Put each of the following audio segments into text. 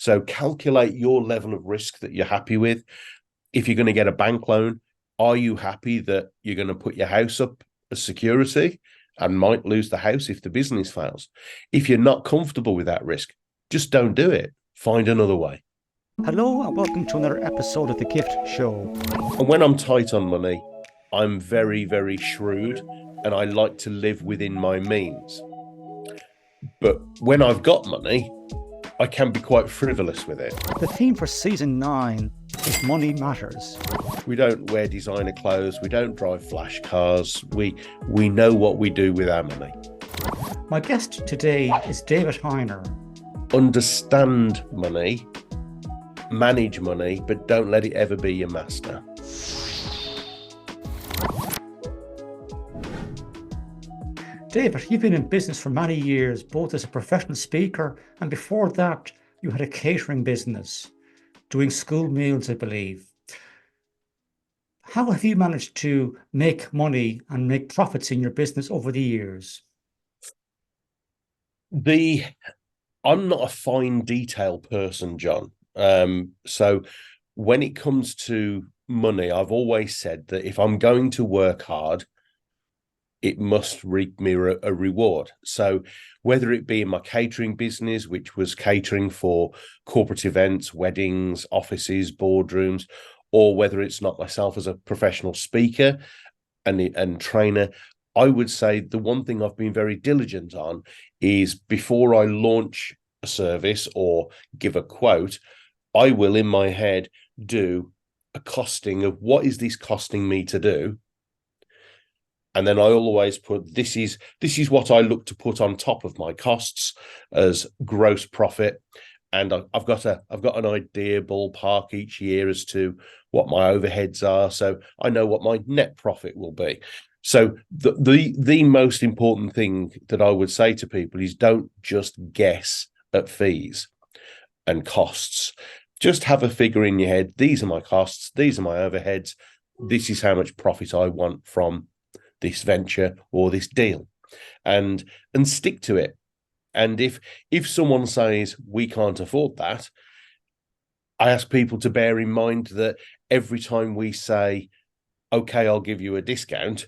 So calculate your level of risk that you're happy with. If you're going to get a bank loan, are you happy that you're going to put your house up as security and might lose the house if the business fails? If you're not comfortable with that risk, just don't do it. Find another way. Hello and welcome to another episode of The Gift Show. And when I'm tight on money, I'm very, very shrewd and I like to live within my means. But when I've got money, I can be quite frivolous with it. The theme for season 9 is Money Matters. We don't wear designer clothes. We don't drive flash cars. We know what we do with our money. My guest today is David Heiner. Understand money, manage money, but don't let it ever be your master. David, you've been in business for many years, both as a professional speaker and before that, you had a catering business, doing school meals, I believe. How have you managed to make money and make profits in your business over the years? I'm not a fine detail person, John. So when it comes to money, I've always said that if I'm going to work hard, it must reap me a reward. So whether it be in my catering business, which was catering for corporate events, weddings, offices, boardrooms, or whether it's not myself as a professional speaker and trainer, I would say the one thing I've been very diligent on is before I launch a service or give a quote, I will in my head do a costing of what is this costing me to do. And then I always put this is what I look to put on top of my costs as gross profit. And I've got an idea ballpark each year as to what my overheads are, so I know what my net profit will be. So the most important thing that I would say to people is don't just guess at fees and costs. Just have a figure in your head. These are my costs. These are my overheads. This is how much profit I want from this venture or this deal, and stick to it. And if someone says we can't afford that, I ask people to bear in mind that every time we say, okay, I'll give you a discount,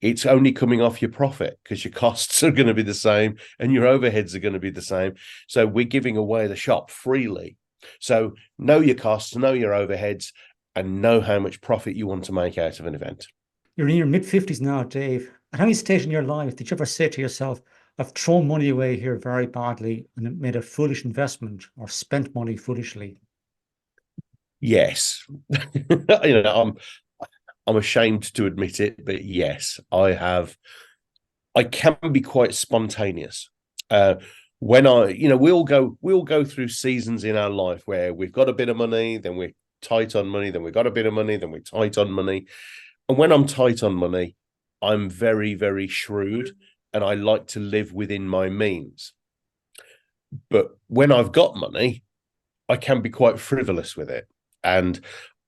it's only coming off your profit because your costs are going to be the same and your overheads are going to be the same. So we're giving away the shop freely. So know your costs, know your overheads, and know how much profit you want to make out of an event. You're in your mid-50s now, Dave. At any stage in your life, did you ever say to yourself, I've thrown money away here very badly and made a foolish investment or spent money foolishly? Yes. I'm ashamed to admit it, but yes, I have. I can be quite spontaneous. When we all go through seasons in our life where we've got a bit of money, then we're tight on money, then we've got a bit of money, then we're tight on money. And when I'm tight on money, I'm very, very shrewd and I like to live within my means. But when I've got money, I can be quite frivolous with it. And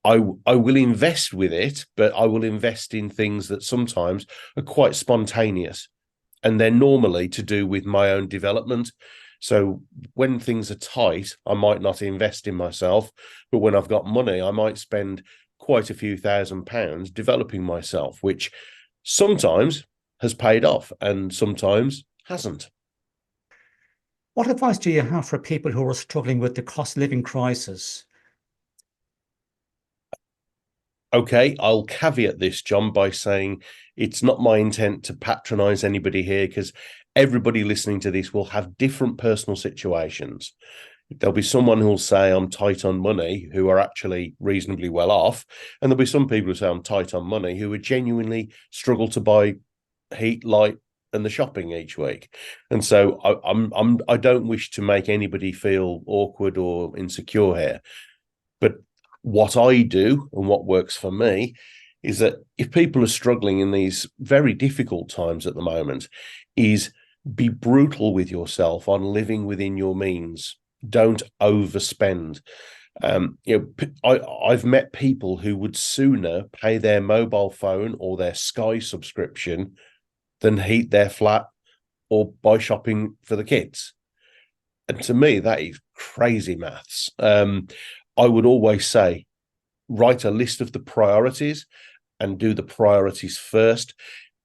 I will invest with it, but I will invest in things that sometimes are quite spontaneous. And they're normally to do with my own development. So when things are tight, I might not invest in myself. But when I've got money, I might spend quite a few £1,000s developing myself, which sometimes has paid off and sometimes hasn't. What advice do you have for people who are struggling with the cost of living crisis? Okay, I'll caveat this, John, by saying it's not my intent to patronize anybody here because everybody listening to this will have different personal situations. There'll be someone who'll say I'm tight on money who are actually reasonably well off. And there'll be some people who say I'm tight on money who would genuinely struggle to buy heat, light, and the shopping each week. And so I don't wish to make anybody feel awkward or insecure here. But what I do and what works for me is that if people are struggling in these very difficult times at the moment, is be brutal with yourself on living within your means. Don't overspend. I've met people who would sooner pay their mobile phone or their Sky subscription than heat their flat or buy shopping for the kids. And to me, that is crazy maths. I would always say, write a list of the priorities and do the priorities first.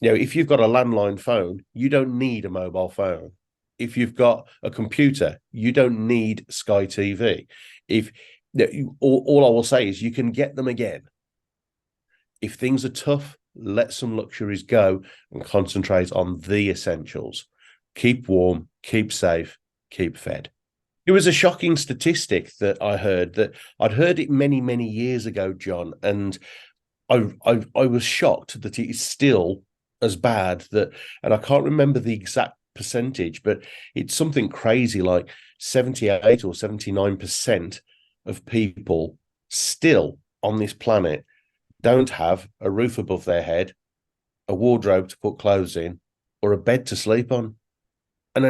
If you've got a landline phone, you don't need a mobile phone. If you've got a computer, you don't need Sky TV. If all I will say is you can get them again. If things are tough, let some luxuries go and concentrate on the essentials. Keep warm, keep safe, keep fed. It was a shocking statistic that I heard, that I'd heard it many, many years ago, John, and I was shocked that it is still as bad, that, and I can't remember the exact percentage, but it's something crazy like 78 or 79% of people still on this planet don't have a roof above their head, a wardrobe to put clothes in, or a bed to sleep on. And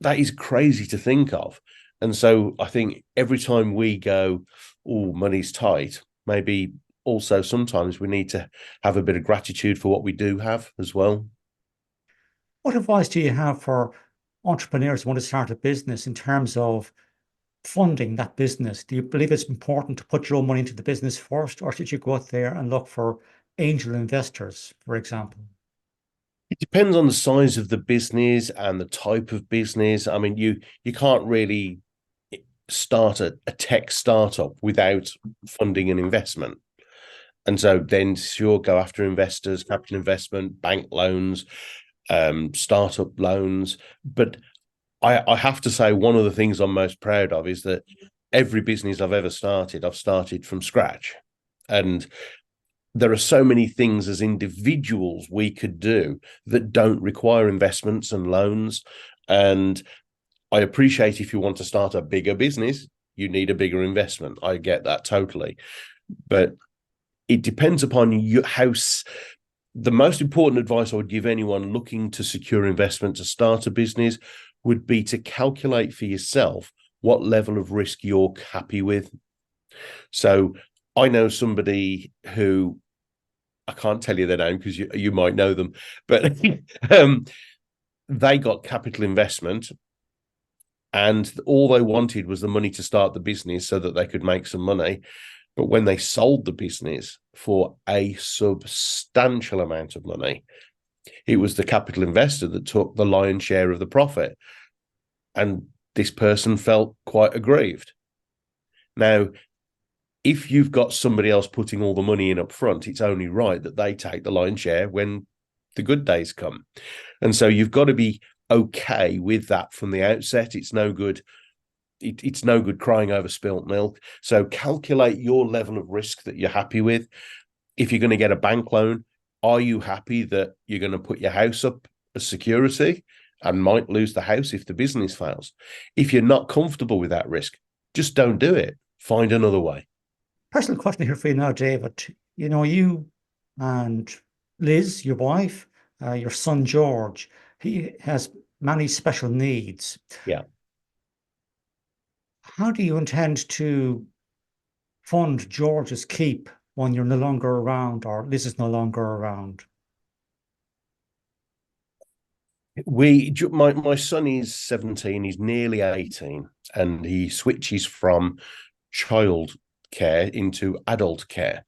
that is crazy to think of. And so I think every time we go, oh, money's tight, maybe also sometimes we need to have a bit of gratitude for what we do have as well. What advice do you have for entrepreneurs who want to start a business in terms of funding that business? Do you believe it's important to put your own money into the business first, or should you go out there and look for angel investors, for example? It depends on the size of the business and the type of business. I mean, you can't really start a tech startup without funding and investment. And so then sure, go after investors, capital investment, bank loans, startup loans. But I have to say, one of the things I'm most proud of is that every business I've started from scratch. And there are so many things as individuals we could do that don't require investments and loans. And I appreciate if you want to start a bigger business, you need a bigger investment. I get that totally. But it depends upon your house. The most important advice I would give anyone looking to secure investment to start a business would be to calculate for yourself what level of risk you're happy with. So I know somebody who, I can't tell you their name because you might know them, but they got capital investment and all they wanted was the money to start the business so that they could make some money. But when they sold the business for a substantial amount of money, it was the capital investor that took the lion's share of the profit. And this person felt quite aggrieved. Now, if you've got somebody else putting all the money in up front, it's only right that they take the lion's share when the good days come. And so you've got to be okay with that from the outset. It's no good. It's no good crying over spilt milk. So calculate your level of risk that you're happy with. If you're going to get a bank loan, are you happy that you're going to put your house up as security and might lose the house if the business fails? If you're not comfortable with that risk, just don't do it. Find another way. Personal question here for you now, David. You and Liz, your wife, your son George, he has many special needs. Yeah. How do you intend to fund George's keep when you're no longer around or Liz is no longer around? My son is 17, he's nearly 18, and he switches from child care into adult care.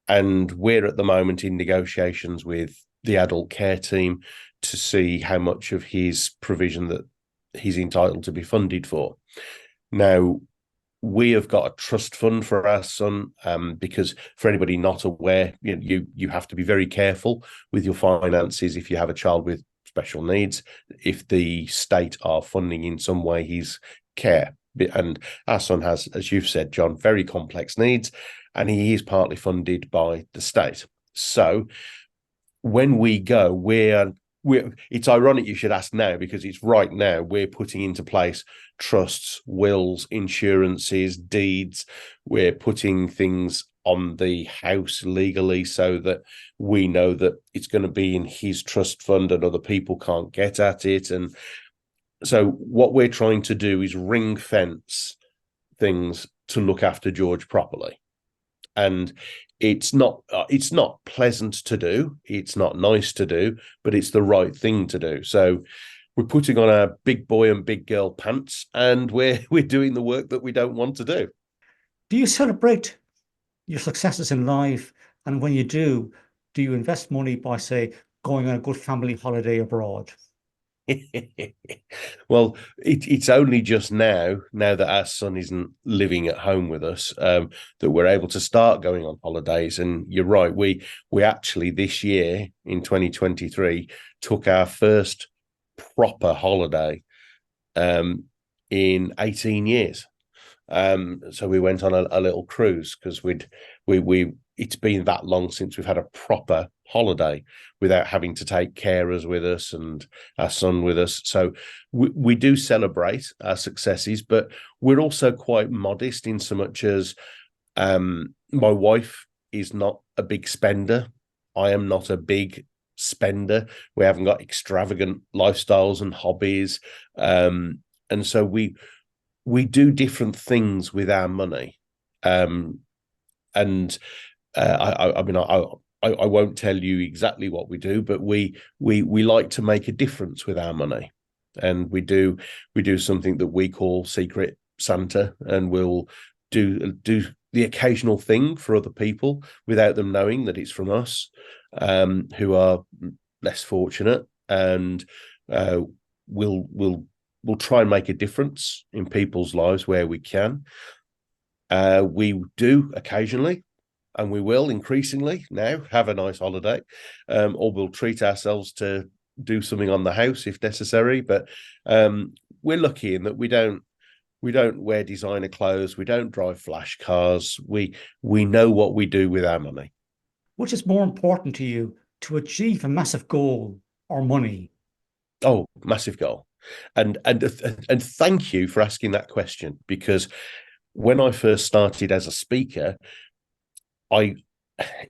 And we're at the moment in negotiations with the adult care team to see how much of his provision that he's entitled to be funded for. Now, we have got a trust fund for our son, because for anybody not aware, you have to be very careful with your finances if you have a child with special needs, if the state are funding in some way his care. And our son has, as you've said, John, very complex needs, and he is partly funded by the state. So when we go, it's ironic you should ask now, because it's right now we're putting into place trusts, wills, insurances, deeds. We're putting things on the house legally so that we know that it's going to be in his trust fund and other people can't get at it. And so what we're trying to do is ring fence things to look after George properly. And it's not pleasant to do, it's not nice to do, but it's the right thing to do. So we're putting on our big boy and big girl pants, and we're doing the work that we don't want to do. Do you celebrate your successes in life? And when you do you invest money by, say, going on a good family holiday abroad? Well, it's only just now that our son isn't living at home with us, that we're able to start going on holidays. And you're right, we actually this year in 2023 took our first proper holiday in 18 years. So we went on a little cruise because we it's been that long since we've had a proper holiday without having to take carers with us and our son with us. So we do celebrate our successes, but we're also quite modest in so much as my wife is not a big spender. I am not a big spender. We haven't got extravagant lifestyles and hobbies. And so we do different things with our money. And I mean, I won't tell you exactly what we do, but we like to make a difference with our money, and we do something that we call Secret Santa, and we'll do the occasional thing for other people without them knowing that it's from us, who are less fortunate, and we'll try and make a difference in people's lives where we can. We do occasionally, and we will increasingly now have a nice holiday, or we'll treat ourselves to do something on the house if necessary. But we're lucky in that we don't wear designer clothes, we don't drive flash cars. We know what we do with our money. Which is more important to you, to achieve a massive goal or money? Oh, massive goal. And thank you for asking that question, because when I first started as a speaker, I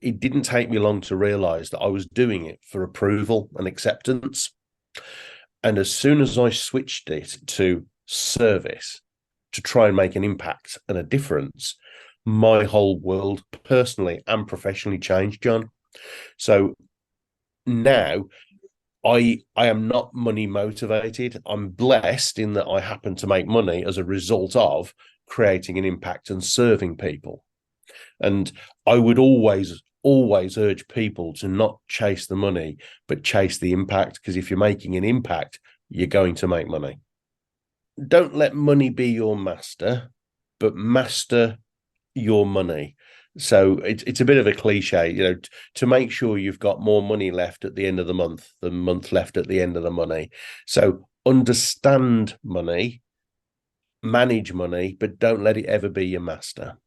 it didn't take me long to realize that I was doing it for approval and acceptance. And as soon as I switched it to service, to try and make an impact and a difference, my whole world, personally and professionally, changed, John. So now I am not money motivated. I'm blessed in that I happen to make money as a result of creating an impact and serving people. And I would always urge people to not chase the money, but chase the impact. Because if you're making an impact, you're going to make money. Don't let money be your master, but master your money. So it's a bit of a cliche, to make sure you've got more money left at the end of the month than month left at the end of the money. So understand money, manage money, but don't let it ever be your master.